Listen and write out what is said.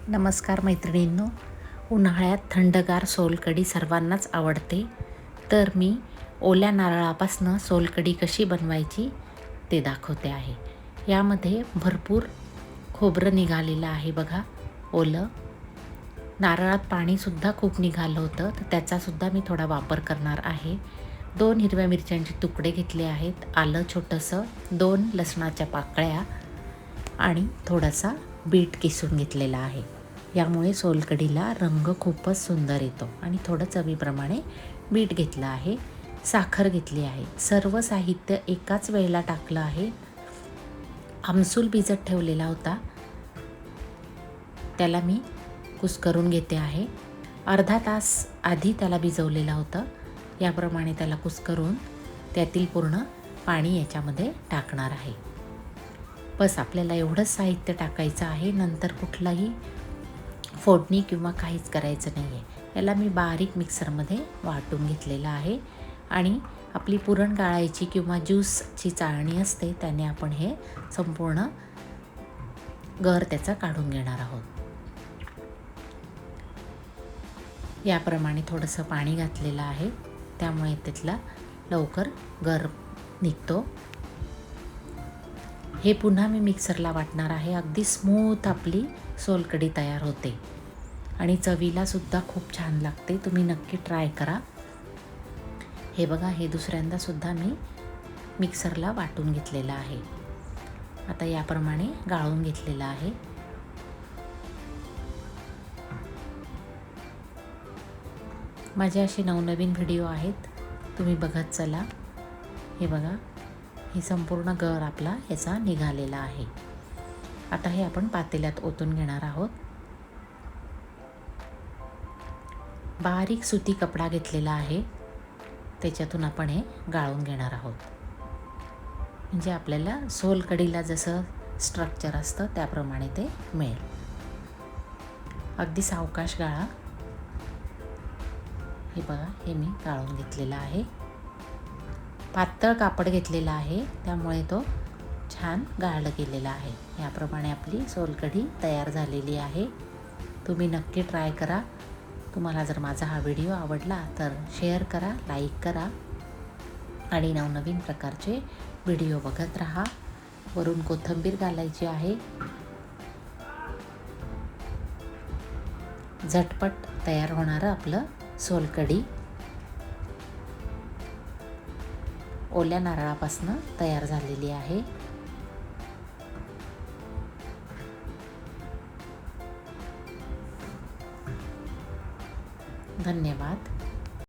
नमस्कार मैत्रिणींनो, उन्हाळ्यात थंडगार सोलकढी सर्वांनाच आवडते. तर मी ओल्या नारळापासून सोलकढी कशी बनवायची ते दाखवते आहे. यामध्ये भरपूर खोबरं निघालेलं आहे बघा, ओलं. नारळात पाणीसुद्धा खूप निघालं होतं, तर त्याचासुद्धा मी थोडा वापर करणार आहे. 2 हिरव्या मिरच्यांचे तुकडे घेतले आहेत, आलं छोटंसं, 2 लसणाच्या पाकळ्या आणि थोडासा बीट किसून घेतलेला आहे. यामुळे सोलकढीला रंग खूपच सुंदर येतो. आणि थोडं चवीप्रमाणे बीट घेतलं आहे, साखर घेतली आहे. सर्व साहित्य एकाच वेळेला टाकलं आहे. आमसूल भिजत ठेवलेला होता, त्याला मी कुस्करून घेते आहे. अर्धा तास आधी त्याला भिजवलेलं होतं. याप्रमाणे त्याला कुस्करून त्यातील पूर्ण पाणी याच्यामध्ये टाकणार आहे. बस आपल्याला एवढंच साहित्य टाकायचं आहे. नंतर कुठलाही फोडणी किंवा काहीच करायचं नाही आहे. याला मी बारीक मिक्सरमध्ये वाटून घेतलेलं आहे. आणि आपली पुरण गाळायची किंवा ज्यूसची चाळणी असते, त्याने आपण हे संपूर्ण गर त्याचा काढून घेणार आहोत. याप्रमाणे थोडंसं पाणी घातलेलं आहे, त्यामुळे त्यातला लवकर गर निघतो. हे पुन्हा मी मिक्सरला वाटणार आहे. अगदी स्मूथ आपली सोलकढी तयार होते आणि चवीला सुद्धा खूप छान लागते. तुम्ही नक्की ट्राय करा. हे बघा, हे दुसऱ्यांदा सुद्धा मी मिक्सरला वाटून घेतलेलं आहे. आता याप्रमाणे गाळून घेतलेलं आहे. माझे असे नवनवीन व्हिडिओ आहेत, तुम्ही बघत चला. हे बघा, हे संपूर्ण गर आपला याचा निघालेला आहे. आता हे आपण पातेल्यात ओतून घेणार आहोत. बारीक सुती कपडा घेतलेला आहे, त्याच्यातून आपण हे गाळून घेणार आहोत. म्हणजे आपल्याला सोलकढीला जसं स्ट्रक्चर असतं त्याप्रमाणे ते मिळेल. अगदी सावकाश गाळा. हे बघा, हे मी गाळून घेतलेलं आहे. पातळ कापड घेतलेला आहे, त्यामुळे तो छान गाळला गेलेला आहे. याप्रमाणे आपली सोलकढी तयार झालेली आहे. तुम्ही नक्की ट्राय करा. तुम्हाला जर माझा हा व्हिडिओ आवडला तर शेअर करा, लाईक करा आणि नवनवीन प्रकारचे व्हिडिओ बघत राहा. वरून कोथिंबीर घालायची आहे. झटपट तयार होणारं आपलं सोलकढी ओल्या नारळापासून तयार झालेली आहे. धन्यवाद.